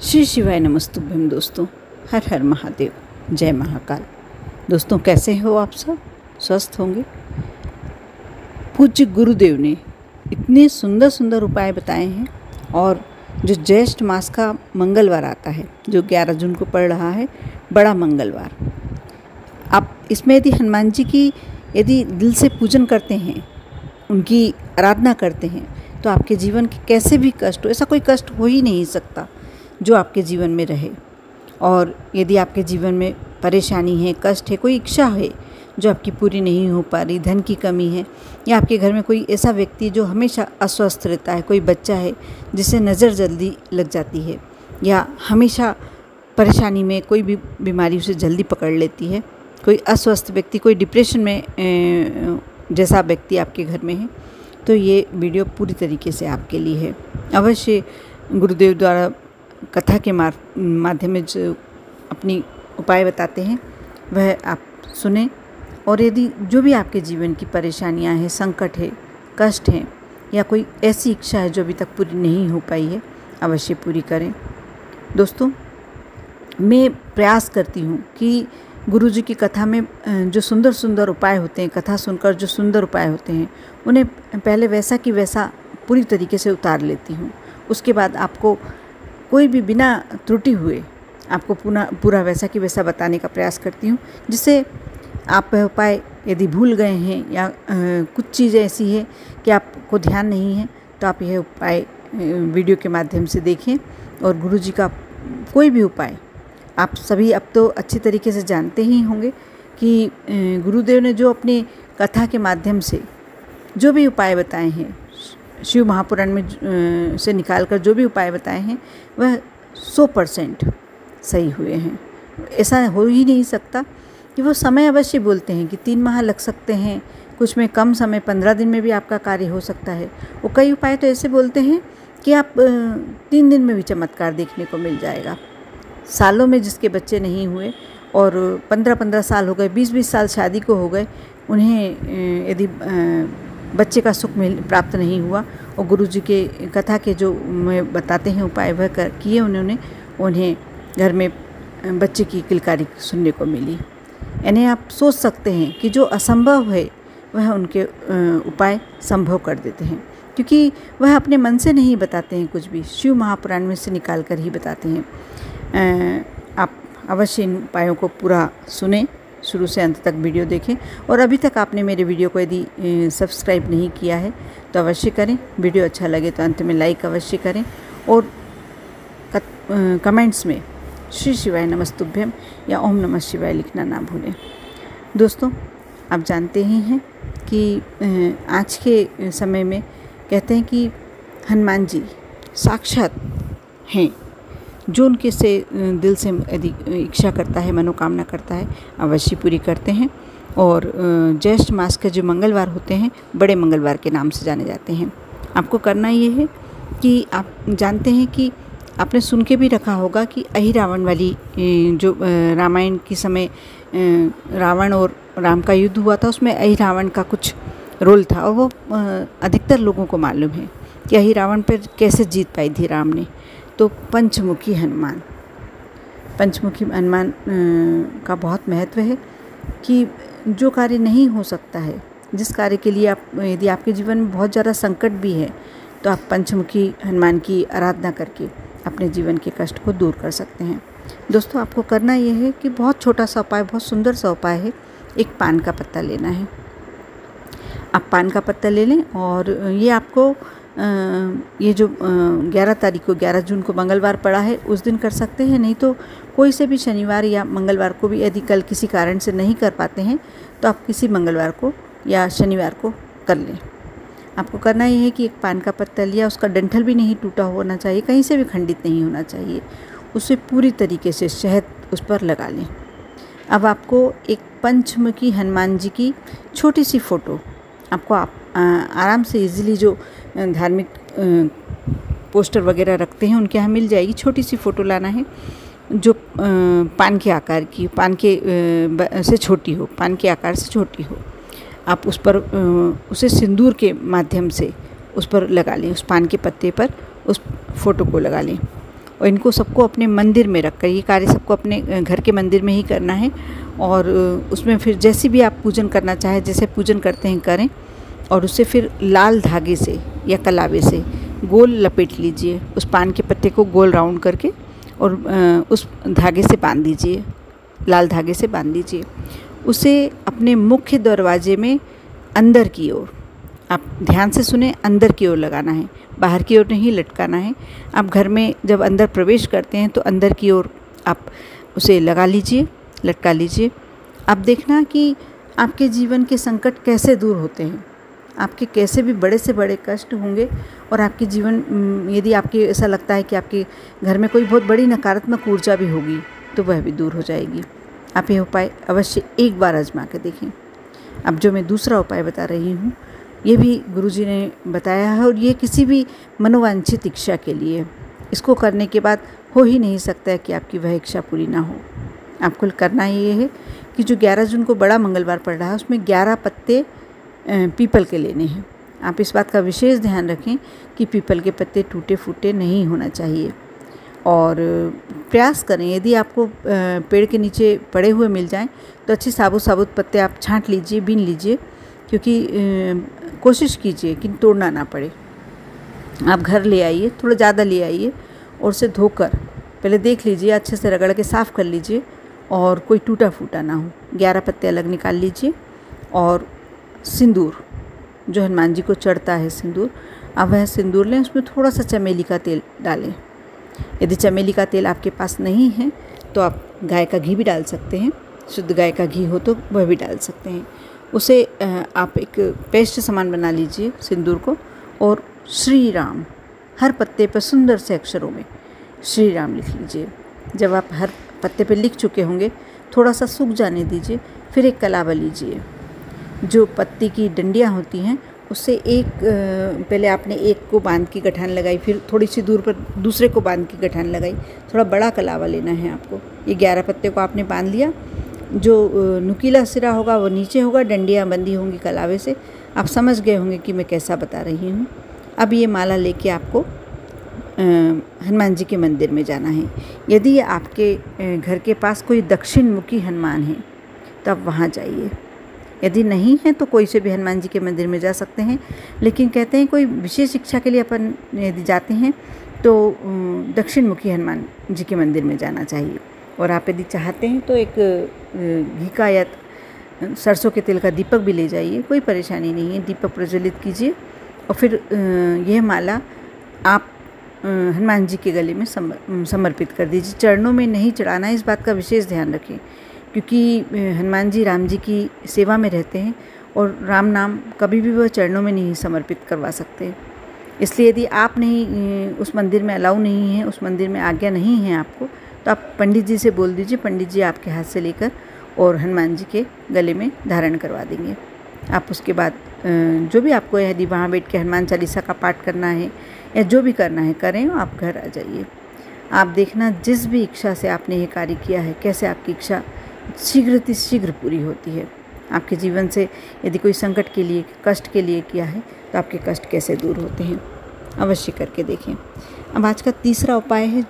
श्री शिवाय नमस्तुभ्यम। दोस्तों, हर हर महादेव, जय महाकाल। दोस्तों, कैसे हो आप सब? स्वस्थ होंगे। पूज्य गुरुदेव ने इतने सुंदर सुंदर उपाय बताए हैं। और जो ज्येष्ठ मास का मंगलवार आता है, जो 11 जून को पड़ रहा है, बड़ा मंगलवार, आप इसमें यदि हनुमान जी की यदि दिल से पूजन करते हैं, उनकी आराधना करते हैं, तो आपके जीवन के कैसे भी कष्ट हो, ऐसा कोई कष्ट हो ही नहीं सकता जो आपके जीवन में रहे। और यदि आपके जीवन में परेशानी है, कष्ट है, कोई इच्छा है जो आपकी पूरी नहीं हो पा रही, धन की कमी है, या आपके घर में कोई ऐसा व्यक्ति जो हमेशा अस्वस्थ रहता है, कोई बच्चा है जिसे नज़र जल्दी लग जाती है, या हमेशा परेशानी में कोई भी बीमारी उसे जल्दी पकड़ लेती है, कोई अस्वस्थ व्यक्ति, कोई डिप्रेशन में जैसा व्यक्ति आपके घर में है, तो ये वीडियो पूरी तरीके से आपके लिए है। अवश्य गुरुदेव द्वारा कथा के माध्यम में जो अपनी उपाय बताते हैं वह आप सुने। और यदि जो भी आपके जीवन की परेशानियां हैं, संकट है, कष्ट हैं, या कोई ऐसी इच्छा है जो अभी तक पूरी नहीं हो पाई है, अवश्य पूरी करें। दोस्तों, मैं प्रयास करती हूँ कि गुरु जी की कथा में जो सुंदर सुंदर उपाय होते हैं, कथा सुनकर जो सुंदर उपाय होते हैं, उन्हें पहले वैसा कि वैसा पूरी तरीके से उतार लेती हूँ। उसके बाद आपको कोई भी बिना त्रुटि हुए आपको पूरा वैसा कि वैसा बताने का प्रयास करती हूँ, जिससे आप वह उपाय यदि भूल गए हैं या कुछ चीज़ें ऐसी है कि आपको ध्यान नहीं है, तो आप यह उपाय वीडियो के माध्यम से देखें। और गुरु जी का कोई भी उपाय आप सभी अब तो अच्छी तरीके से जानते ही होंगे कि गुरुदेव ने जो अपने कथा के माध्यम से जो भी उपाय बताए हैं, शिव महापुराण में से निकालकर जो भी उपाय बताए हैं, वह 100% सही हुए हैं। ऐसा हो ही नहीं सकता कि वो समय अवश्य बोलते हैं कि 3 माह लग सकते हैं, कुछ में कम समय 15 दिन में भी आपका कार्य हो सकता है। वो कई उपाय तो ऐसे बोलते हैं कि आप 3 दिन में भी चमत्कार देखने को मिल जाएगा। सालों में जिसके बच्चे नहीं हुए और 15-15 साल हो गए, 20-20 साल शादी को हो गए, उन्हें यदि बच्चे का सुख प्राप्त नहीं हुआ और गुरु जी के कथा के जो बताते हैं उपाय वह किए उन्होंने, उन्हें घर में बच्चे की किलकारी सुनने को मिली। यानी आप सोच सकते हैं कि जो असंभव है वह उनके उपाय संभव कर देते हैं, क्योंकि वह अपने मन से नहीं बताते हैं कुछ भी, शिव महापुराण में से निकाल कर ही बताते हैं। आप अवश्य इन उपायों को पूरा सुने, शुरू से अंत तक वीडियो देखें। और अभी तक आपने मेरे वीडियो को यदि सब्सक्राइब नहीं किया है तो अवश्य करें। वीडियो अच्छा लगे तो अंत में लाइक अवश्य करें, और कमेंट्स में श्री शिवाय नमस्तुभ्यम या ओम नमः शिवाय लिखना ना भूलें। दोस्तों, आप जानते ही हैं कि आज के समय में कहते हैं कि हनुमान जी साक्षात हैं, जो उनके से दिल से यदि इच्छा करता है, मनोकामना करता है, अवश्य पूरी करते हैं। और ज्येष्ठ मास के जो मंगलवार होते हैं, बड़े मंगलवार के नाम से जाने जाते हैं। आपको करना ये है कि आप जानते हैं कि आपने सुन के भी रखा होगा कि अहिरावण वाली जो रामायण के समय रावण और राम का युद्ध हुआ था, उसमें अहिरावण का कुछ रोल था। और वो अधिकतर लोगों को मालूम है कि अहिरावण पर कैसे जीत पाई थी राम ने। तो पंचमुखी हनुमान का बहुत महत्व है कि जो कार्य नहीं हो सकता है, जिस कार्य के लिए यदि आपके जीवन में बहुत ज़्यादा संकट भी है, तो आप पंचमुखी हनुमान की आराधना करके अपने जीवन के कष्ट को दूर कर सकते हैं। दोस्तों, आपको करना ये है कि बहुत छोटा सा उपाय, बहुत सुंदर सा उपाय है। एक पान का पत्ता लेना है। आप पान का पत्ता ले लें, और ये आपको ये जो 11 जून को मंगलवार पड़ा है उस दिन कर सकते हैं, नहीं तो कोई से भी शनिवार या मंगलवार को भी, यदि कल किसी कारण से नहीं कर पाते हैं तो आप किसी मंगलवार को या शनिवार को कर लें। आपको करना ये है कि एक पान का पत्ता लिया, उसका डंठल भी नहीं टूटा होना चाहिए, कहीं से भी खंडित नहीं होना चाहिए, उसे पूरी तरीके से शहद उस पर लगा लें। अब आपको एक पंचमुखी हनुमान जी की छोटी सी फ़ोटो आपको आराम से इजीली, जो धार्मिक पोस्टर वगैरह रखते हैं उनके यहाँ मिल जाएगी, छोटी सी फ़ोटो लाना है जो पान के आकार की, पान के से छोटी हो, पान के आकार से छोटी हो। आप उस पर उसे सिंदूर के माध्यम से उस पर लगा लें, उस पान के पत्ते पर उस फोटो को लगा लें। और इनको सबको अपने मंदिर में रख कर, ये कार्य सबको अपने घर के मंदिर में ही करना है। और उसमें फिर जैसी भी आप पूजन करना चाहें, जैसे पूजन करते हैं करें, और उसे फिर लाल धागे से या कलावे से गोल लपेट लीजिए। उस पान के पत्ते को गोल राउंड करके और उस धागे से बांध दीजिए, लाल धागे से बांध दीजिए। उसे अपने मुख्य दरवाजे में अंदर की ओर, आप ध्यान से सुने, अंदर की ओर लगाना है, बाहर की ओर नहीं लटकाना है। आप घर में जब अंदर प्रवेश करते हैं तो अंदर की ओर आप उसे लगा लीजिए, लटका लीजिए। आप देखना कि आपके जीवन के संकट कैसे दूर होते हैं, आपके कैसे भी बड़े से बड़े कष्ट होंगे, और आपके जीवन, यदि आपके ऐसा लगता है कि आपके घर में कोई बहुत बड़ी नकारात्मक ऊर्जा भी होगी तो वह भी दूर हो जाएगी। आप ये उपाय अवश्य एक बार आजमा कर देखें। अब जो मैं दूसरा उपाय बता रही हूँ, ये भी गुरुजी ने बताया है, और ये किसी भी मनोवांछित इच्छा के लिए, इसको करने के बाद हो ही नहीं सकता है कि आपकी वह इच्छा पूरी ना हो। आपको करना ये है कि जो 11 जून को बड़ा मंगलवार पड़ रहा है उसमें 11 पत्ते पीपल के लेने हैं। आप इस बात का विशेष ध्यान रखें कि पीपल के पत्ते टूटे फूटे नहीं होना चाहिए, और प्रयास करें यदि आपको पेड़ के नीचे पड़े हुए मिल जाएं तो अच्छे साबुत साबुत पत्ते आप छांट लीजिए, बीन लीजिए, क्योंकि कोशिश कीजिए कि तोड़ना ना पड़े। आप घर ले आइए, थोड़ा ज़्यादा ले आइए, और उसे धोकर पहले देख लीजिए, अच्छे से रगड़ के साफ़ कर लीजिए, और कोई टूटा फूटा ना हो। 11 पत्ते अलग निकाल लीजिए, और सिंदूर, जो हनुमान जी को चढ़ता है सिंदूर, आप वह सिंदूर लें, उसमें थोड़ा सा चमेली का तेल डालें। यदि चमेली का तेल आपके पास नहीं है तो आप गाय का घी भी डाल सकते हैं, शुद्ध गाय का घी हो तो वह भी डाल सकते हैं। उसे आप एक पेस्ट समान बना लीजिए सिंदूर को, और श्री राम हर पत्ते पर सुंदर से अक्षरों में श्री राम लिख लीजिए। जब आप हर पत्ते पर लिख चुके होंगे, थोड़ा सा सूख जाने दीजिए, फिर एक कलावा लीजिए। जो पत्ती की डंडियाँ होती हैं उससे एक पहले आपने एक को बांध की गठान लगाई, फिर थोड़ी सी दूर पर दूसरे को बांध की गठान लगाई। थोड़ा बड़ा कलावा लेना है आपको। ये 11 पत्ते को आपने बांध लिया, जो नुकीला सिरा होगा वो नीचे होगा, डंडियाँ बंधी होंगी कलावे से। आप समझ गए होंगे कि मैं कैसा बता रही हूँ। अब ये माला लेके आपको हनुमान जी के मंदिर में जाना है। यदि आपके घर के पास कोई दक्षिण मुखी हनुमान है तो आप वहाँ जाइए। यदि नहीं है तो कोई से भी हनुमान जी के मंदिर में जा सकते हैं, लेकिन कहते हैं कोई विशेष इच्छा के लिए अपन यदि जाते हैं तो दक्षिण मुखी हनुमान जी के मंदिर में जाना चाहिए। और आप यदि चाहते हैं तो एक घी का या सरसों के तेल का दीपक भी ले जाइए, कोई परेशानी नहीं है। दीपक प्रज्वलित कीजिए और फिर यह माला आप हनुमान जी के गले में समर्पित कर दीजिए। चरणों में नहीं चढ़ाना है, इस बात का विशेष ध्यान रखें, क्योंकि हनुमान जी राम जी की सेवा में रहते हैं और राम नाम कभी भी वह चरणों में नहीं समर्पित करवा सकते। इसलिए यदि आप नहीं उस मंदिर में अलाउ नहीं है, उस मंदिर में आज्ञा नहीं है आपको, तो आप पंडित जी से बोल दीजिए, पंडित जी आपके हाथ से लेकर और हनुमान जी के गले में धारण करवा देंगे। आप उसके बाद जो भी आपको यदि वहाँ बैठ के हनुमान चालीसा का पाठ करना है या जो भी करना है करें, आप घर आ जाइए। आप देखना जिस भी इच्छा से आपने ये कार्य किया है, कैसे आपकी इच्छा शीघ्र पूरी होती है। आपके जीवन से यदि कोई संकट के लिए, कष्ट के लिए किया है तो आपके कष्ट कैसे दूर होते हैं, अवश्य करके देखें। अब आज का तीसरा उपाय है,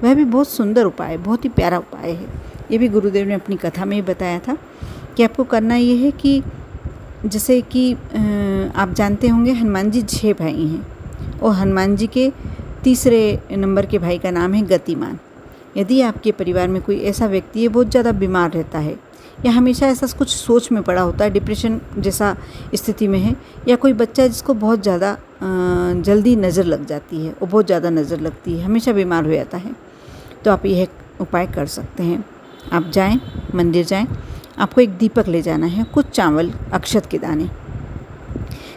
वह भी बहुत सुंदर उपाय है, बहुत ही प्यारा उपाय है। ये भी गुरुदेव ने अपनी कथा में ही बताया था कि आपको करना ये है कि जैसे कि आप जानते होंगे हनुमान जी 6 भाई हैं और हनुमान जी के तीसरे नंबर के भाई का नाम है गतिमान। यदि आपके परिवार में कोई ऐसा व्यक्ति है बहुत ज़्यादा बीमार रहता है या हमेशा ऐसा कुछ सोच में पड़ा होता है, डिप्रेशन जैसा स्थिति में है, या कोई बच्चा जिसको बहुत ज़्यादा जल्दी नज़र लग जाती है, वो बहुत ज़्यादा नज़र लगती है, हमेशा बीमार हो जाता है, तो आप यह उपाय कर सकते हैं। आप जाएं, मंदिर जाएं, आपको एक दीपक ले जाना है, कुछ चावल, अक्षत के दाने।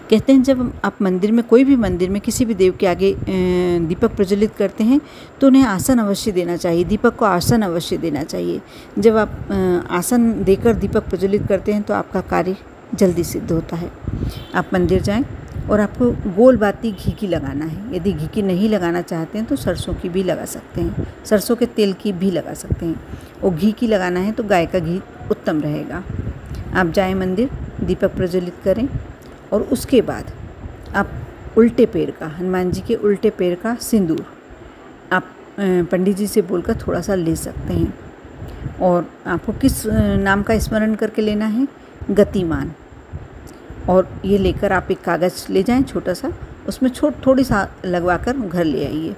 कहते हैं जब आप मंदिर में, कोई भी मंदिर में किसी भी देव के आगे दीपक प्रज्वलित करते हैं तो उन्हें आसन अवश्य देना चाहिए, दीपक को आसन अवश्य देना चाहिए। जब आप आसन देकर दीपक प्रज्वलित करते हैं तो आपका कार्य जल्दी सिद्ध होता है। आप मंदिर जाएं और आपको गोल बाती घी की लगाना है। यदि घी की नहीं लगाना चाहते हैं तो सरसों की भी लगा सकते हैं, सरसों के तेल की भी लगा सकते हैं। और घी की लगाना है तो गाय का घी उत्तम रहेगा। आप जाएं मंदिर, दीपक प्रज्वलित करें और उसके बाद आप उल्टे पैर का, हनुमान जी के उल्टे पैर का सिंदूर आप पंडित जी से बोलकर थोड़ा सा ले सकते हैं। और आपको किस नाम का स्मरण करके लेना है? गतिमान। और ये लेकर आप एक कागज़ ले जाएं छोटा सा, उसमें थोड़ी सा लगवा कर घर ले आइए।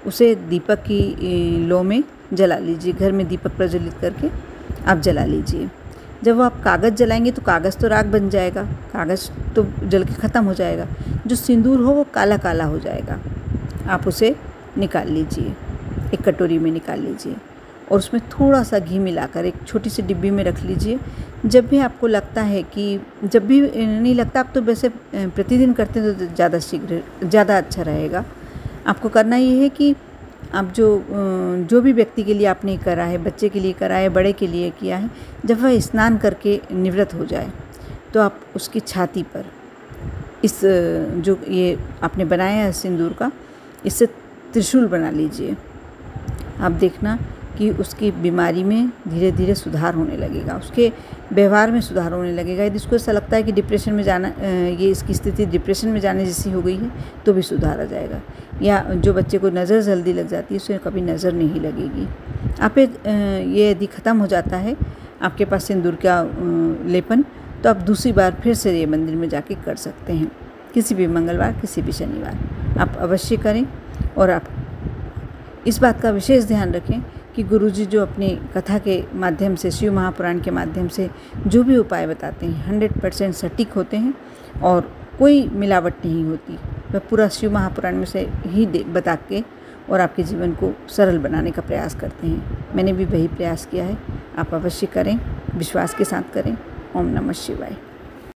उसे दीपक की लो में जला लीजिए। घर में दीपक प्रज्वलित करके आप जला लीजिए। जब वो आप कागज़ जलाएंगे तो कागज़ तो राख बन जाएगा, कागज़ तो जल के ख़त्म हो जाएगा। जो सिंदूर हो वो काला काला हो जाएगा। आप उसे निकाल लीजिए, एक कटोरी में निकाल लीजिए और उसमें थोड़ा सा घी मिलाकर एक छोटी सी डिब्बी में रख लीजिए। जब भी आपको लगता है कि, जब भी नहीं लगता, आप तो वैसे प्रतिदिन करते हैं तो ज़्यादा अच्छा रहेगा। आपको करना ये है कि आप जो भी व्यक्ति के लिए आपने करा है, बच्चे के लिए करा है, बड़े के लिए किया है, जब वह स्नान करके निवृत्त हो जाए तो आप उसकी छाती पर इस जो ये आपने बनाया है सिंदूर का, इससे त्रिशूल बना लीजिए। आप देखना कि उसकी बीमारी में धीरे धीरे सुधार होने लगेगा, उसके व्यवहार में सुधार होने लगेगा। यदि उसको ऐसा लगता है कि डिप्रेशन में जाना, ये इसकी स्थिति डिप्रेशन में जाने जैसी हो गई है, तो भी सुधार आ जाएगा। या जो बच्चे को नज़र जल्दी लग जाती है, उसे कभी नज़र नहीं लगेगी। आप ये यदि ख़त्म हो जाता है आपके पास सिंदूर का लेपन, तो आप दूसरी बार फिर से ये मंदिर में जाके कर सकते हैं, किसी भी मंगलवार, किसी भी शनिवार। आप अवश्य करें। और आप इस बात का विशेष ध्यान रखें कि गुरुजी जो अपनी कथा के माध्यम से, शिव महापुराण के माध्यम से जो भी उपाय बताते हैं 100% सटीक होते हैं और कोई मिलावट नहीं होती। वह पूरा शिव महापुराण में से ही बता के और आपके जीवन को सरल बनाने का प्रयास करते हैं। मैंने भी वही प्रयास किया है। आप अवश्य करें, विश्वास के साथ करें। ओम नमः शिवाय।